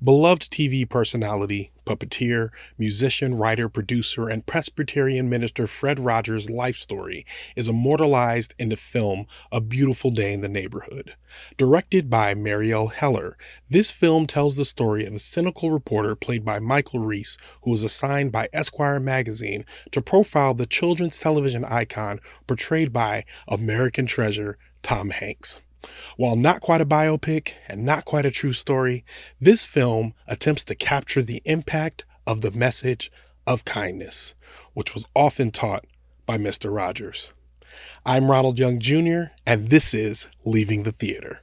Beloved TV personality, puppeteer, musician, writer, producer, and Presbyterian minister Fred Rogers' life story is immortalized in the film A Beautiful Day in the Neighborhood. Directed by Marielle Heller, this film tells the story of a cynical reporter played by Rhys, who was assigned by Esquire magazine to profile the children's television icon portrayed by American treasure Tom Hanks. While not quite a biopic and not quite a true story, this film attempts to capture the impact of the message of kindness, which was often taught by Mr. Rogers. I'm Ronald Young Jr., and this is Leaving the Theater.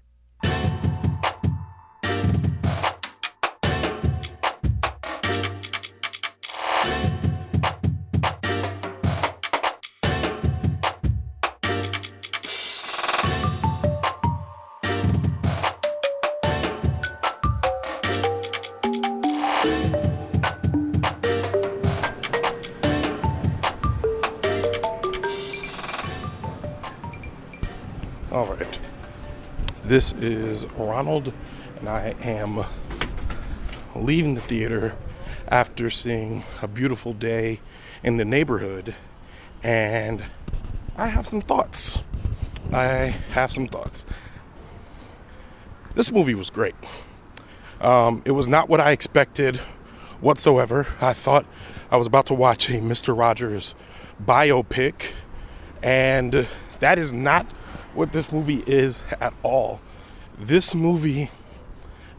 All right, this is Ronald, and I am leaving the theater after seeing A Beautiful Day in the Neighborhood, and I have some thoughts. This movie was great. It was not what I expected whatsoever. I thought I was about to watch a Mr. Rogers biopic, and that is not what this movie is at all. This movie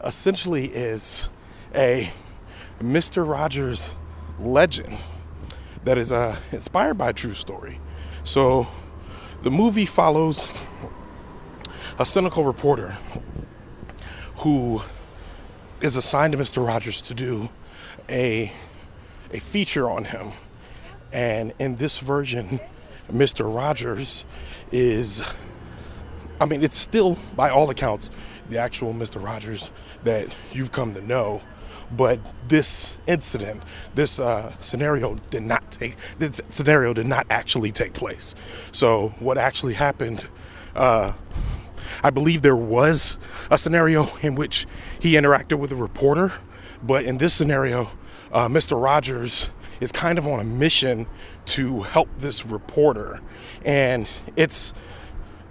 essentially is a Mr. Rogers legend that is inspired by a true story. So the movie follows a cynical reporter who is assigned to Mr. Rogers to do a feature on him. And in this version, Mr. Rogers is, it's still, by all accounts, the actual Mr. Rogers that you've come to know. But this incident, this scenario did not actually take place. So what actually happened, I believe there was a scenario in which he interacted with a reporter. But in this scenario, Mr. Rogers is kind of on a mission to help this reporter. And it's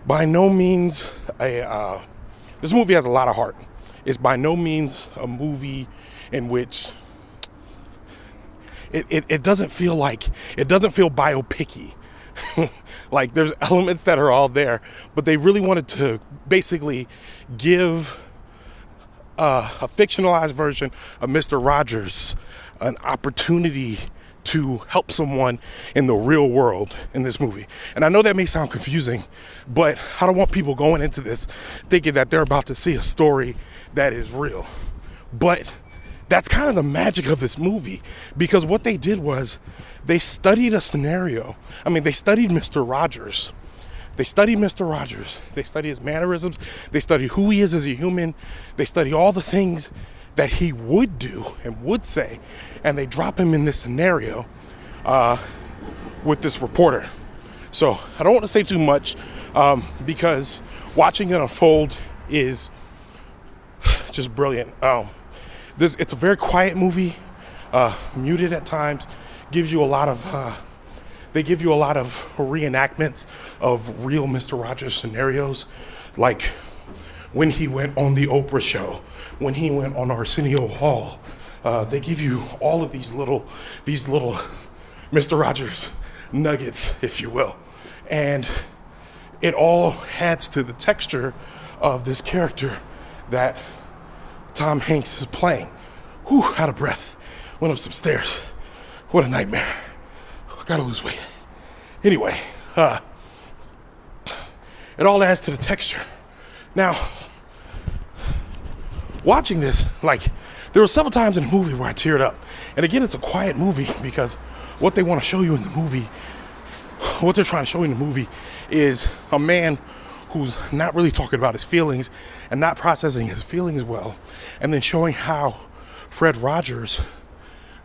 by no means this movie has a lot of heart. It's by no means a movie in which it doesn't feel biopic-y. Like, there's elements that are all there, but they really wanted to basically give a fictionalized version of Mr. Rogers an opportunity to help someone in the real world in this movie. And I know that may sound confusing, but I don't want people going into this thinking that they're about to see a story that is real. But that's kind of the magic of this movie, because what they did was they studied a scenario. They studied Mr. Rogers. They studied his mannerisms. They studied who he is as a human. They study all the things that he would do and would say, and they drop him in this scenario with this reporter. So I don't want to say too much because watching it unfold is just brilliant. It's a very quiet movie, muted at times, gives you a lot of they give you a lot of reenactments of real Mr. Rogers scenarios, like when he went on the Oprah show, when he went on Arsenio Hall. They give you all of these little Mr. Rogers nuggets, if you will. And it all adds to the texture of this character that Tom Hanks is playing. Whew, out of breath. Went up some stairs. What a nightmare. Gotta lose weight. Anyway, it all adds to the texture. Now, watching this, there were several times in the movie where I teared up. And again, it's a quiet movie because what they want to show you in the movie, what they're trying to show you in the movie is a man who's not really talking about his feelings and not processing his feelings well, and then showing how Fred Rogers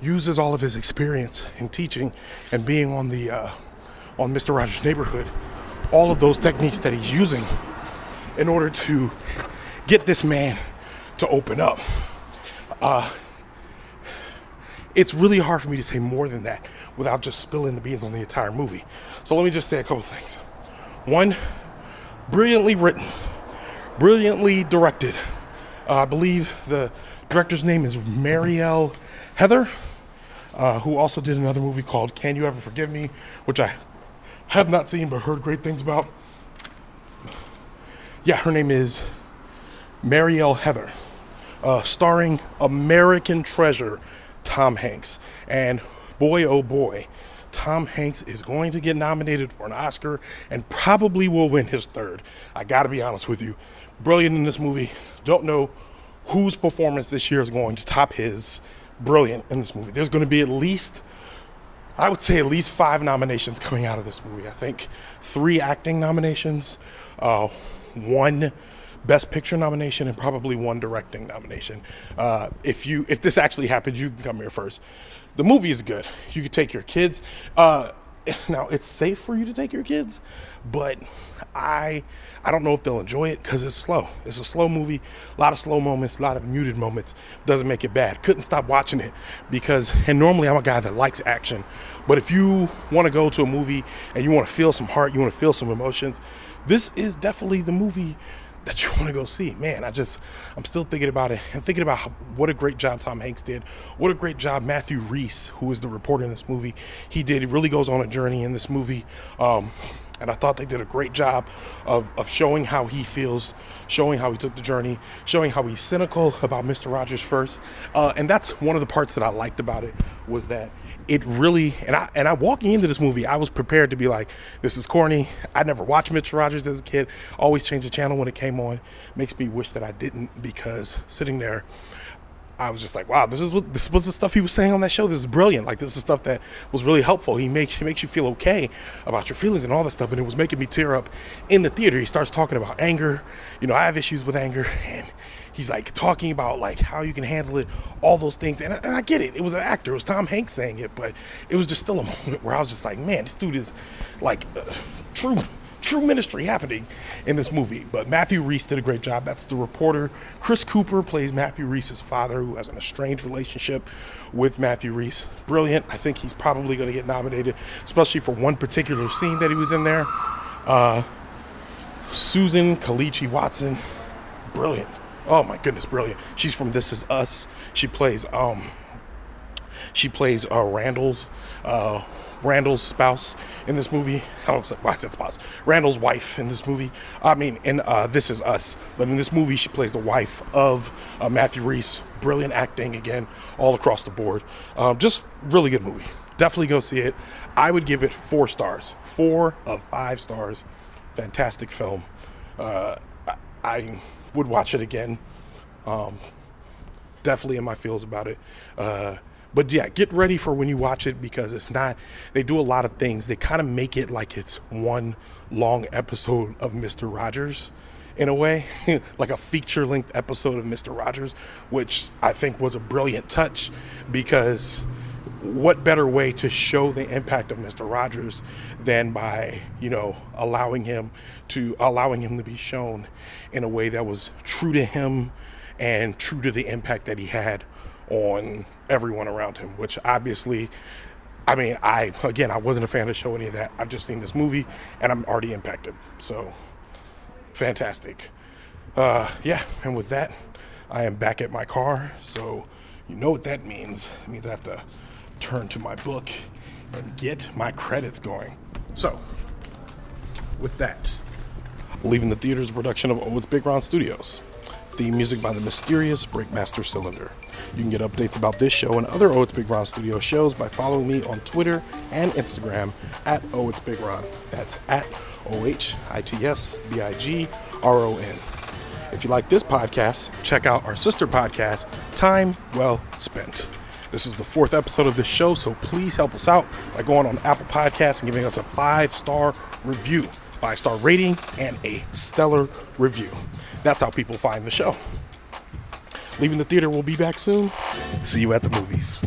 uses all of his experience in teaching and being on Mr. Rogers' Neighborhood, all of those techniques that he's using in order to get this man to open up. It's really hard for me to say more than that without just spilling the beans on the entire movie. So let me just say a couple things. One, brilliantly written, brilliantly directed. I believe the director's name is Marielle Heather, who also did another movie called Can You Ever Forgive Me, which I have not seen but heard great things about. Yeah, her name is Marielle Heather, starring American treasure Tom Hanks. And boy, oh boy, Tom Hanks is going to get nominated for an Oscar and probably will win his third. I gotta be honest with you. Brilliant in this movie. Don't know whose performance this year is going to top his. Brilliant in this movie. There's going to be at least 5 nominations coming out of this movie. I think 3 acting nominations, 1 Best Picture nomination, and probably 1 directing nomination. If this actually happens, you can come here first. The movie is good. You can take your kids. Now, it's safe for you to take your kids, but I don't know if they'll enjoy it because it's slow. It's a slow movie, a lot of slow moments, a lot of muted moments. Doesn't make it bad. Couldn't stop watching it because, and normally I'm a guy that likes action, but if you want to go to a movie and you want to feel some heart, you want to feel some emotions, this is definitely the movie that you want to go see. Man, I'm still thinking about it and thinking about what a great job Tom Hanks did. What a great job Matthew Rhys, who is the reporter in this movie, he did. He really goes on a journey in this movie. And I thought they did a great job of showing how he feels, showing how he took the journey, showing how he's cynical about Mr. Rogers first. And that's one of the parts that I liked about it, was that it really, and I walking into this movie, I was prepared to be like, this is corny. I never watched Mr. Rogers as a kid. Always changed the channel when it came on. Makes me wish that I didn't, because sitting there, I was just like, wow, this was the stuff he was saying on that show. This is brilliant. Like, this is stuff that was really helpful. He makes you feel okay about your feelings and all this stuff. And it was making me tear up in the theater. He starts talking about anger. You know, I have issues with anger, and he's like talking about like how you can handle it, all those things. And I get it. It was an actor. It was Tom Hanks saying it, but it was just still a moment where I was just like, man, this dude is like true ministry happening in this movie. But Matthew Rhys did a great job. That's the reporter. Chris Cooper plays Matthew Rhys' father, who has an estranged relationship with Matthew Rhys. Brilliant. I think he's probably going to get nominated, especially for one particular scene that he was in there. Susan Kelechi Watson, brilliant. Oh my goodness, brilliant. She's from This Is Us. She plays Randall's spouse in this movie. I don't know why I said spouse. Randall's wife in this movie. I mean, in This Is Us. But in this movie, she plays the wife of Matthew Rhys. Brilliant acting again, all across the board. Just really good movie. Definitely go see it. I would give it 4 stars. 4 of 5 stars. Fantastic film. I would watch it again. Definitely in my feels about it. But yeah, get ready for when you watch it, because it's not, they do a lot of things. They kind of make it like it's one long episode of Mr. Rogers in a way, like a feature-length episode of Mr. Rogers, which I think was a brilliant touch, because what better way to show the impact of Mr. Rogers than by, allowing him to be shown in a way that was true to him and true to the impact that he had on everyone around him, which obviously, I wasn't a fan of the show, any of that. I've just seen this movie and I'm already impacted. So fantastic. And with that, I am back at my car. So you know what that means. It means I have to turn to my book and get my credits going. So with that, leaving the theater's production of OhitsBigRon Studios. Theme music by the mysterious Breakmaster Cylinder. You can get updates about this show and other OhitsBigRon Studio shows by following me on Twitter and Instagram at OhitsBigRon. That's at OhitsBigRon. If you like this podcast, check out our sister podcast, Time Well Spent. This is the 4th episode of this show, so please help us out by going on Apple Podcasts and giving us a 5-star review, 5-star rating, and a stellar review. That's how people find the show. Leaving the theater, we'll be back soon. See you at the movies.